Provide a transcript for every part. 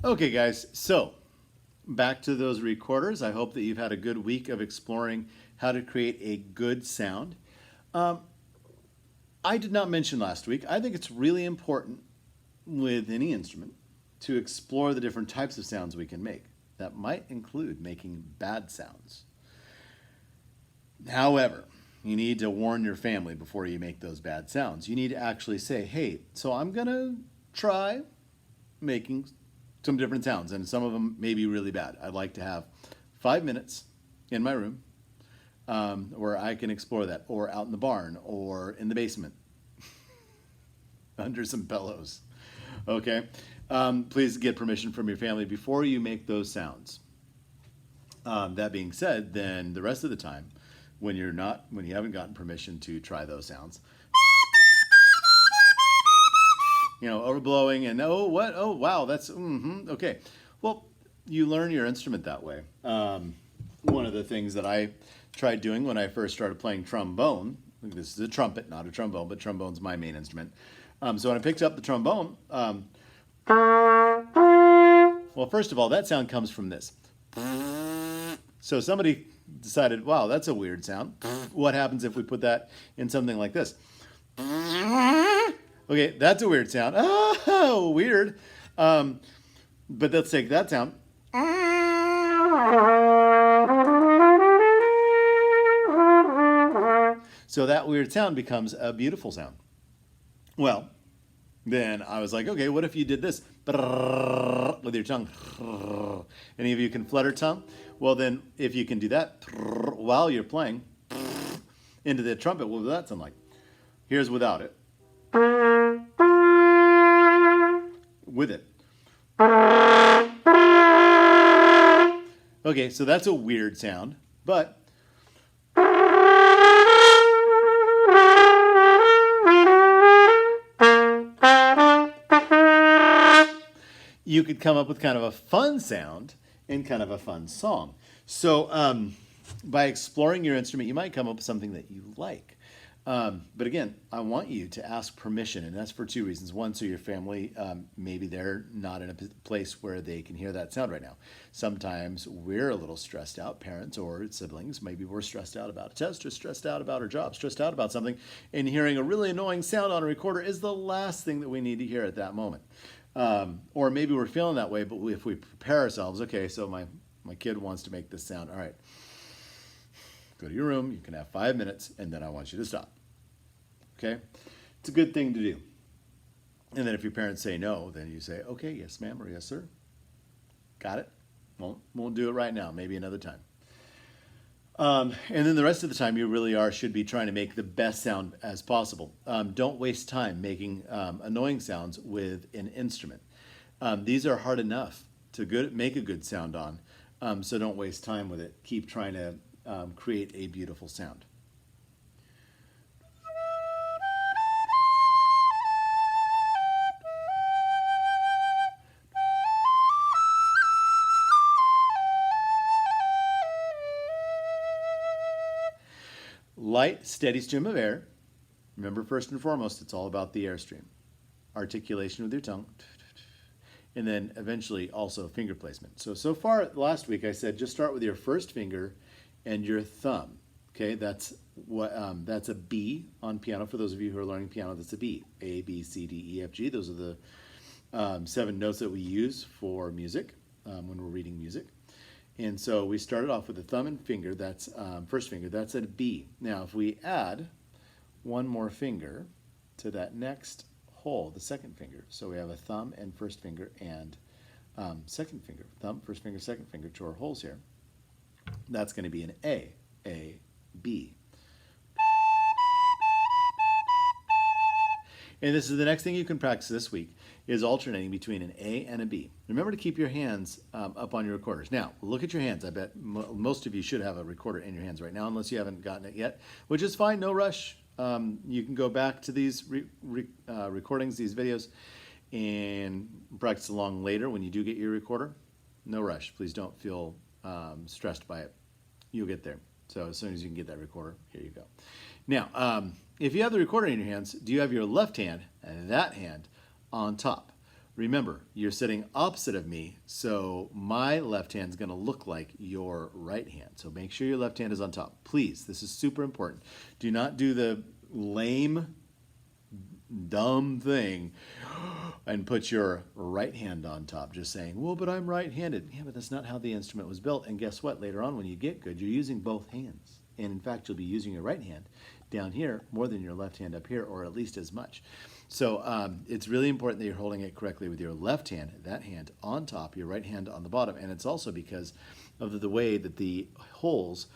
Okay, guys, so back to those recorders. I hope that you've had a good week of exploring how to create a good sound. Um, I did not mention last week, I think it's really important with any instrument to explore the different types of sounds we can make. That might include making bad sounds. However, you need to warn your family before you make those bad sounds. You need to actually say, hey, so I'm going to try making some different sounds, and some of them may be really bad. I'd like to have 5 minutes in my room where I can explore that, or out in the barn, or in the basement, under some pillows. Okay? Please get permission from your family before you make those sounds. That being said, then the rest of the time, when you haven't gotten permission to try those sounds, overblowing and oh wow, that's okay. Well, you learn your instrument that way. One of the things that I tried doing when I first started playing trombone, this is a trumpet, not a trombone, but trombone's my main instrument. So when I picked up the trombone, well, first of all, that sound comes from this. So somebody decided, wow, that's a weird sound. What happens if we put that in something like this? Okay, that's a weird sound. Oh, weird. But let's take that sound. So that weird sound becomes a beautiful sound. Well, then I was like, okay, what if you did this with your tongue? Any of you can flutter tongue? Well, then if you can do that while you're playing into the trumpet, what would that sound like? Here's without it. With it. Okay, so that's a weird sound, but you could come up with kind of a fun sound and kind of a fun song. So by exploring your instrument, you might come up with something that you like. But again, I want you to ask permission, and that's for two reasons. One, so your family, maybe they're not in a place where they can hear that sound right now. Sometimes we're a little stressed out, parents or siblings. Maybe we're stressed out about a test, or stressed out about our job, stressed out about something, and hearing a really annoying sound on a recorder is the last thing that we need to hear at that moment. Or maybe we're feeling that way, but if we prepare ourselves, okay, so my kid wants to make this sound, all right. Go to your room, you can have 5 minutes, and then I want you to stop. Okay? It's a good thing to do. And then if your parents say no, then you say, okay, yes, ma'am, or yes, sir. Got it? Won't do it right now, maybe another time. And then the rest of the time you really should be trying to make the best sound as possible. Don't waste time making annoying sounds with an instrument. These are hard enough to make a good sound on, so don't waste time with it. Keep trying to create a beautiful sound. Light, steady stream of air. Remember, first and foremost, it's all about the airstream. Articulation with your tongue. And then eventually also finger placement. So far last week I said just start with your first finger and your thumb. Okay, that's a B on piano. For those of you who are learning piano, that's a B. A, B, C, D, E, F, G. Those are the 7 notes that we use for music when we're reading music. And so we started off with the thumb and finger. That's first finger. That's a B. Now, if we add one more finger to that next hole, the second finger. So we have a thumb and first finger and second finger. Thumb, first finger, second finger to our holes here. That's going to be an A, B. And this is the next thing you can practice this week, is alternating between an A and a B. Remember to keep your hands up on your recorders. Now, look at your hands. I bet most of you should have a recorder in your hands right now, unless you haven't gotten it yet, which is fine, no rush. You can go back to these recordings, these videos, and practice along later when you do get your recorder. No rush. Please don't feel stressed by it. You'll get there. So as soon as you can get that recorder, here you go. Now, if you have the recorder in your hands, do you have your left hand and that hand on top? Remember, you're sitting opposite of me, so my left hand is going to look like your right hand. So make sure your left hand is on top. Please, this is super important. Do not do the lame, dumb thing and put your right hand on top, just saying, well, but I'm right-handed. Yeah, but that's not how the instrument was built. And guess what? Later on, when you get good, you're using both hands. And in fact, you'll be using your right hand down here more than your left hand up here, or at least as much. So it's really important that you're holding it correctly with your left hand, that hand on top, your right hand on the bottom. And it's also because of the way that the holes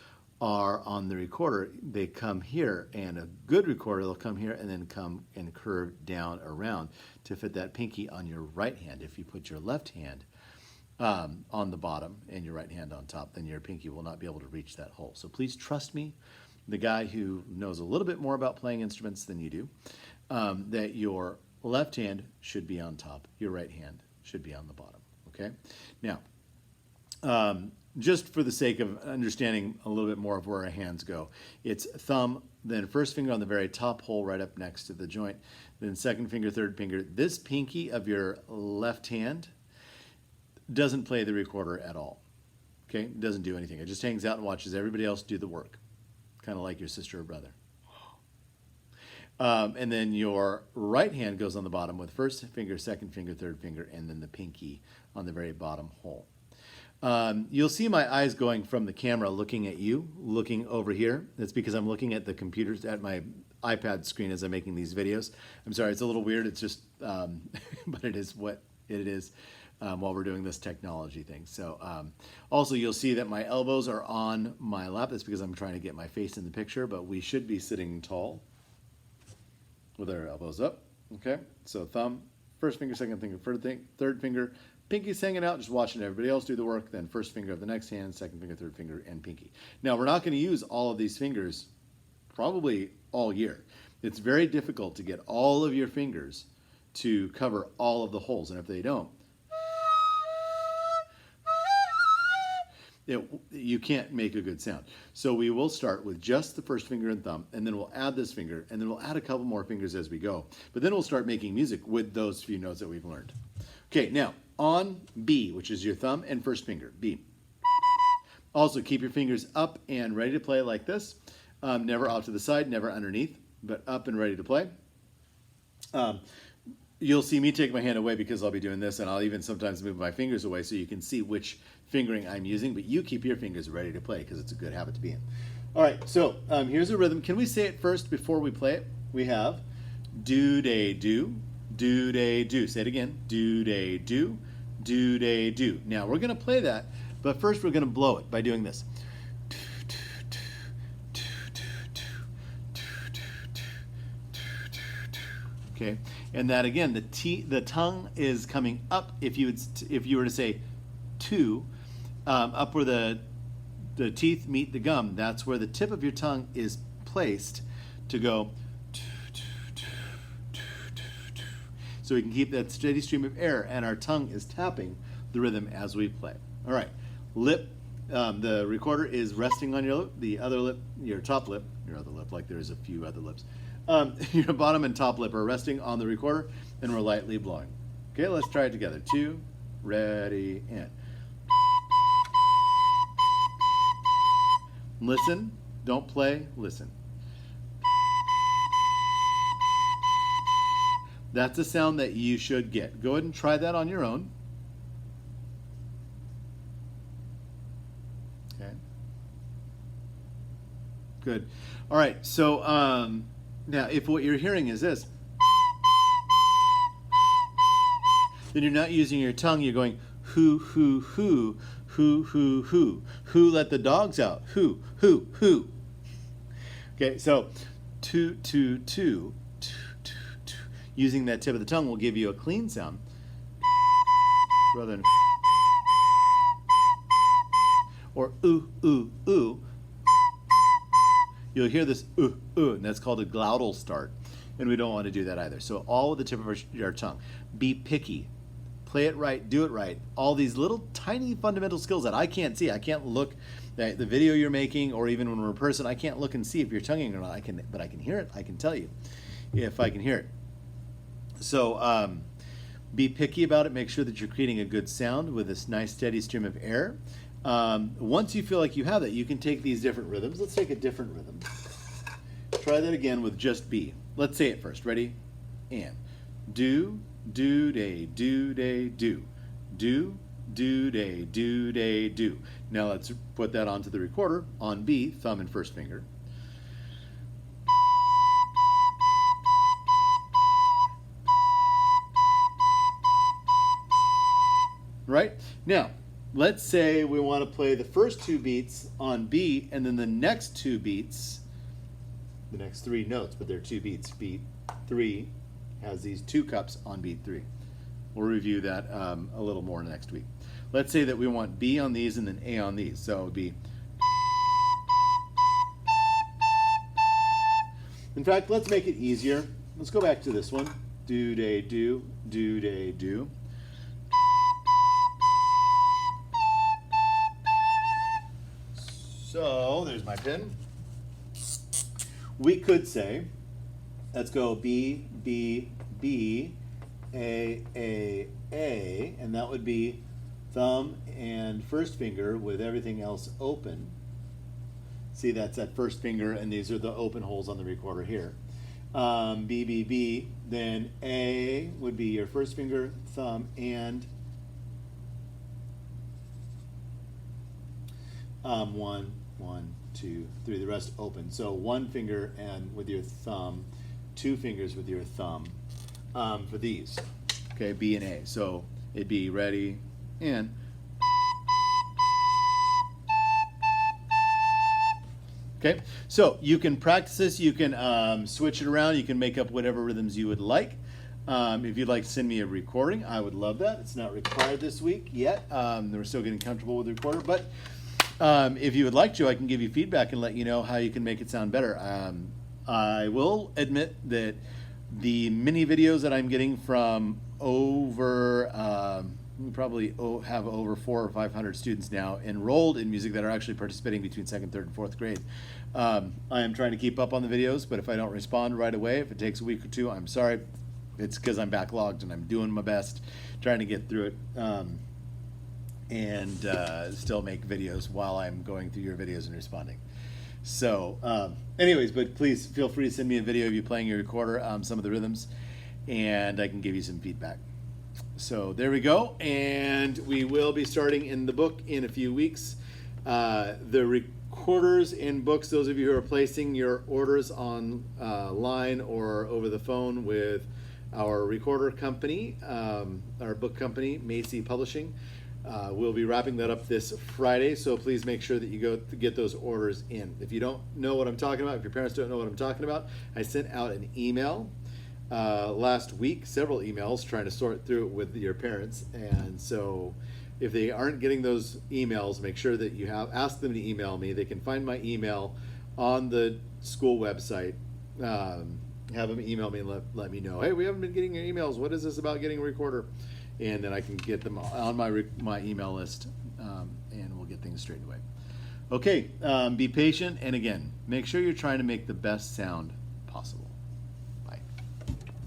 are on the recorder. They come here, and a good recorder will come here and then come and curve down around to fit that pinky on your right hand. If you put your left hand on the bottom and your right hand on top, then your pinky will not be able to reach that hole. So please trust me, the guy who knows a little bit more about playing instruments than you do, that your left hand should be on top, your right hand should be on the bottom, okay? Now, just for the sake of understanding a little bit more of where our hands go, it's thumb, then first finger on the very top hole right up next to the joint, then second finger, third finger. This pinky of your left hand doesn't play the recorder at all, okay? It doesn't do anything. It just hangs out and watches everybody else do the work, kind of like your sister or brother. And then your right hand goes on the bottom with first finger, second finger, third finger, and then the pinky on the very bottom hole. You'll see my eyes going from the camera looking at you, looking over here. That's because I'm looking at the computers, at my iPad screen as I'm making these videos. I'm sorry, it's a little weird. It's just, but it is what it is while we're doing this technology thing. So also you'll see that my elbows are on my lap. That's because I'm trying to get my face in the picture, but we should be sitting tall with our elbows up, okay? So thumb, first finger, second finger, third finger, pinky's hanging out, just watching everybody else do the work, then first finger of the next hand, second finger, third finger, and pinky. Now, we're not gonna use all of these fingers probably all year. It's very difficult to get all of your fingers to cover all of the holes, and if they don't, you can't make a good sound. So we will start with just the first finger and thumb, and then we'll add this finger, and then we'll add a couple more fingers as we go. But then we'll start making music with those few notes that we've learned. Okay, now on B, which is your thumb and first finger, B. Also keep your fingers up and ready to play like this. Never off to the side, never underneath, but up and ready to play. You'll see me take my hand away because I'll be doing this, and I'll even sometimes move my fingers away so you can see which fingering I'm using, but you keep your fingers ready to play because it's a good habit to be in. All right, so here's a rhythm. Can we say it first before we play it? We have do-day-do, do-day-do. Say it again, do-day-do, do-day-do. Now we're gonna play that, but first we're gonna blow it by doing this. Okay, and that again, the tongue is coming up. If you were to say two, up where the teeth meet the gum, that's where the tip of your tongue is placed to go. So we can keep that steady stream of air, and our tongue is tapping the rhythm as we play. All right, lip. The recorder is resting on your lip, the other lip, your top lip, your other lip, like there's a few other lips. Your bottom and top lip are resting on the recorder, and we're lightly blowing. Okay, let's try it together. 2, ready, and. Listen, don't play, listen. That's a sound that you should get. Go ahead and try that on your own. Okay. Good. All right, so now if what you're hearing is this, then you're not using your tongue, you're going hoo, hoo, hoo, hoo, hoo, hoo. Who let the dogs out? Who, who, who. Okay, so 2, 2, 2. Using that tip of the tongue will give you a clean sound rather than or ooh, ooh, ooh. You'll hear this ooh, ooh, and that's called a glottal start, and we don't want to do that either. So all with the tip of our tongue. Be picky. Play it right, do it right. All these little tiny fundamental skills that I can't see. I can't look at the video you're making, or even when we're in person, I can't look and see if you're tonguing or not. But I can hear it. I can tell you if I can hear it. So Be picky about it. Make sure that you're creating a good sound with this nice steady stream of air. Once you feel like you have that, you can take these different rhythms. Let's take a different rhythm. Try that again with just B. Let's say it first. Ready? And. Do, do, day, do, day, do. Do, do, day, do, day, do. Now let's put that onto the recorder on B, thumb and first finger. Right? Now, let's say we want to play the first 2 beats on B and then the next 2 beats, the next 3 notes, but they're 2 beats. Beat 3 has these 2 cups on beat 3. We'll review that a little more next week. Let's say that we want B on these and then A on these. So it would be. In fact, let's make it easier. Let's go back to this one. Do, day, do, day, do. So there's my pen. We could say, let's go B, B, B, A, and that would be thumb and first finger with everything else open. See, that's that first finger, and these are the open holes on the recorder here. B, B, B, then A would be your first finger, thumb, and 1, 1, 2, 3, the rest open. So 1 finger and with your thumb, 2 fingers with your thumb for these. Okay, B and A. So it'd be ready and. Okay, so you can practice this, you can switch it around, you can make up whatever rhythms you would like. If you'd like to send me a recording, I would love that. It's not required this week yet. We're still getting comfortable with the recorder, but if you would like to, I can give you feedback and let you know how you can make it sound better. I will admit that the mini videos that I'm getting from we probably have over 400 or 500 students now enrolled in music that are actually participating between 2nd, 3rd, and 4th grade. I am trying to keep up on the videos, but if I don't respond right away, if it takes a week or 2, I'm sorry. It's because I'm backlogged and I'm doing my best trying to get through it and still make videos while I'm going through your videos and responding. So anyways, but please feel free to send me a video of you playing your recorder, some of the rhythms, and I can give you some feedback. So there we go, and we will be starting in the book in a few weeks. The recorders and books, those of you who are placing your orders online or over the phone with our recorder company, our book company, Macy Publishing, we'll be wrapping that up this Friday, so please make sure that you go to get those orders in. If you don't know what I'm talking about, if your parents don't know what I'm talking about, I sent out an email last week, several emails trying to sort through it with your parents, and so if they aren't getting those emails, make sure that you ask them to email me. They can find my email on the school website. Have them email me and let me know, hey, we haven't been getting your emails, what is this about getting a recorder? And then I can get them on my email list, and we'll get things straightened away. Okay, be patient, and again, make sure you're trying to make the best sound possible.